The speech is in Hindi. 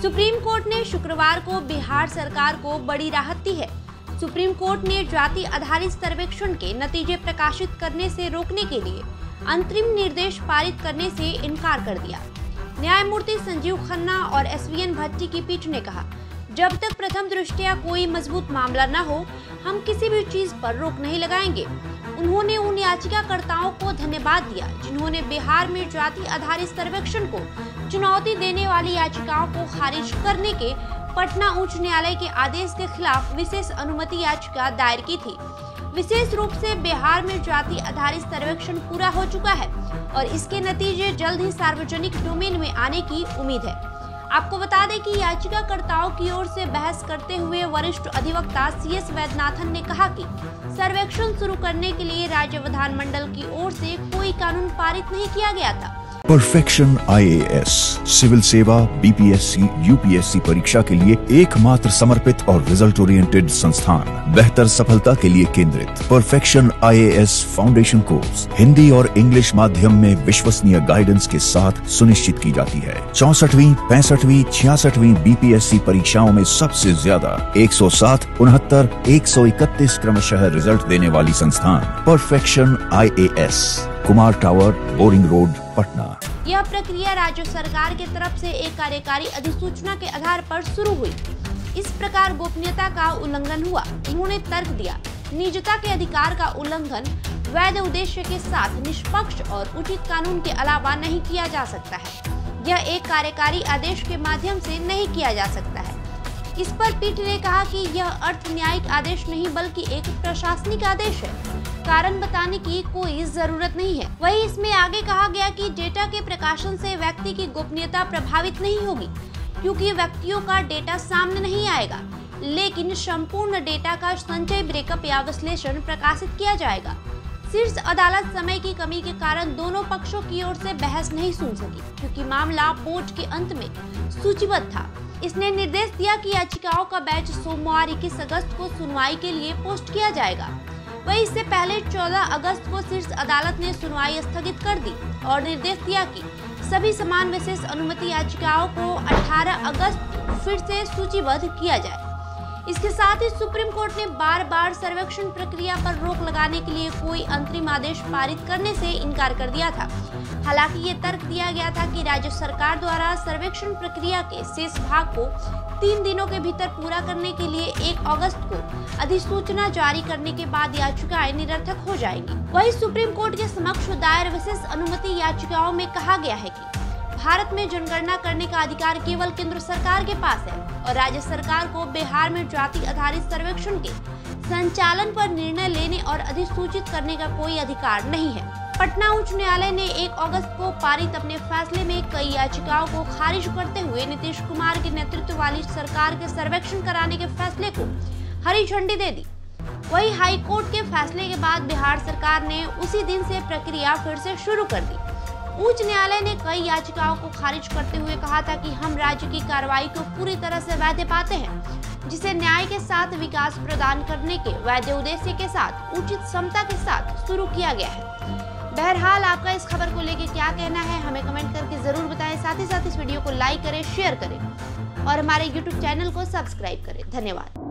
सुप्रीम कोर्ट ने शुक्रवार को बिहार सरकार को बड़ी राहत दी है। सुप्रीम कोर्ट ने जाति आधारित सर्वेक्षण के नतीजे प्रकाशित करने से रोकने के लिए अंतरिम निर्देश पारित करने से इनकार कर दिया। न्यायमूर्ति संजीव खन्ना और एसवीएन भट्टी की पीठ ने कहा, जब तक प्रथम दृष्टया कोई मजबूत मामला न हो, हम किसी भी चीज पर रोक नहीं लगाएंगे। उन्होंने उन याचिकाकर्ताओं को धन्यवाद दिया जिन्होंने बिहार में जाति आधारित सर्वेक्षण को चुनौती देने वाली याचिकाओं को खारिज करने के पटना उच्च न्यायालय के आदेश के खिलाफ विशेष अनुमति याचिका दायर की थी। विशेष रूप से बिहार में जाति आधारित सर्वेक्षण पूरा हो चुका है और इसके नतीजे जल्द ही सार्वजनिक डोमेन में आने की उम्मीद है। आपको बता दें कि याचिकाकर्ताओं की ओर से बहस करते हुए वरिष्ठ अधिवक्ता CS वैद्यनाथन ने कहा कि सर्वेक्षण शुरू करने के लिए राज्य विधानमंडल की ओर से कोई कानून पारित नहीं किया गया था। परफेक्शन IAS सिविल सेवा BPSC UPSC परीक्षा के लिए एकमात्र समर्पित और रिजल्ट ओरिएंटेड संस्थान, बेहतर सफलता के लिए केंद्रित। Perfection IAS foundation course Hindi और इंग्लिश माध्यम में विश्वसनीय गाइडेंस के साथ सुनिश्चित की जाती है। 64वीं, 65वीं, 66वीं BPSC परीक्षाओं में सबसे ज्यादा 107, 69, 131 क्रमशः रिजल्ट देने वाली संस्थान perfection IAS, Kumar tower, boring road, Patna. यह प्रक्रिया राज्य सरकार की तरफ से एक कार्यकारी अधिसूचना के आधार पर शुरू हुई। इस प्रकार गोपनीयता का उल्लंघन हुआ। उन्होंने तर्क दिया, निजता के अधिकार का उल्लंघन वैध उद्देश्य के साथ निष्पक्ष और उचित कानून के अलावा नहीं किया जा सकता है। यह एक कार्यकारी आदेश के माध्यम से नहीं किया जा सकता है। इस पर पीठ ने कहा कि यह अर्थ न्यायिक आदेश नहीं बल्कि एक प्रशासनिक आदेश है। कारण बताने की कोई जरूरत नहीं है। वहीं इसमें आगे कहा गया कि डेटा के प्रकाशन से व्यक्ति की गोपनीयता प्रभावित नहीं होगी, क्योंकि व्यक्तियों का डेटा सामने नहीं आएगा, लेकिन संपूर्ण डेटा का संचय, ब्रेकअप या विश्लेषण प्रकाशित किया जाएगा। शीर्ष अदालत समय की कमी के कारण दोनों पक्षों की ओर से बहस नहीं सुन सकी, क्योंकि मामला पोर्ट के अंत में सूचीबद्ध था। इसने निर्देश दिया कि याचिकाओं का बैच सोमवार 21 अगस्त को सुनवाई के लिए पोस्ट किया जाएगा। वहीं इससे पहले 14 अगस्त को शीर्ष अदालत ने सुनवाई स्थगित कर दी और निर्देश दिया कि सभी समान विशेष अनुमति याचिकाओं को 18 अगस्त फिर से सूचीबद्ध किया जाए। इसके साथ ही सुप्रीम कोर्ट ने बार बार सर्वेक्षण प्रक्रिया पर रोक लगाने के लिए कोई अंतरिम आदेश पारित करने से इनकार कर दिया था। हालांकि ये तर्क दिया गया था कि राज्य सरकार द्वारा सर्वेक्षण प्रक्रिया के शेष भाग को 3 दिनों के भीतर पूरा करने के लिए 1 अगस्त को अधिसूचना जारी करने के बाद याचिकाएं निरर्थक हो जाएंगी। वहीं सुप्रीम कोर्ट के समक्ष दायर विशेष अनुमति याचिकाओं में कहा गया है कि भारत में जनगणना करने का अधिकार केवल केंद्र सरकार के पास है और राज्य सरकार को बिहार में जाति आधारित सर्वेक्षण के संचालन पर निर्णय लेने और अधिसूचित करने का कोई अधिकार नहीं है। पटना उच्च न्यायालय ने 1 अगस्त को पारित अपने फैसले में कई याचिकाओं को खारिज करते हुए नीतीश कुमार के नेतृत्व वाली सरकार के सर्वेक्षण कराने के फैसले को हरी झंडी दे दी। वहीं हाई कोर्ट के फैसले के बाद बिहार सरकार ने उसी दिन से प्रक्रिया फिर से शुरू कर दी। उच्च न्यायालय ने कई याचिकाओं को खारिज करते हुए कहा था कि हम राज्य की कार्रवाई को पूरी तरह से वैध पाते हैं, जिसे न्याय के साथ विकास प्रदान करने के वैध उद्देश्य के साथ उचित क्षमता के साथ शुरू किया गया है। बहरहाल आपका इस खबर को लेकर क्या कहना है, हमें कमेंट करके जरूर बताएं। साथ ही साथ इस वीडियो को लाइक करें, शेयर करें और हमारे YouTube चैनल को सब्सक्राइब करें। धन्यवाद।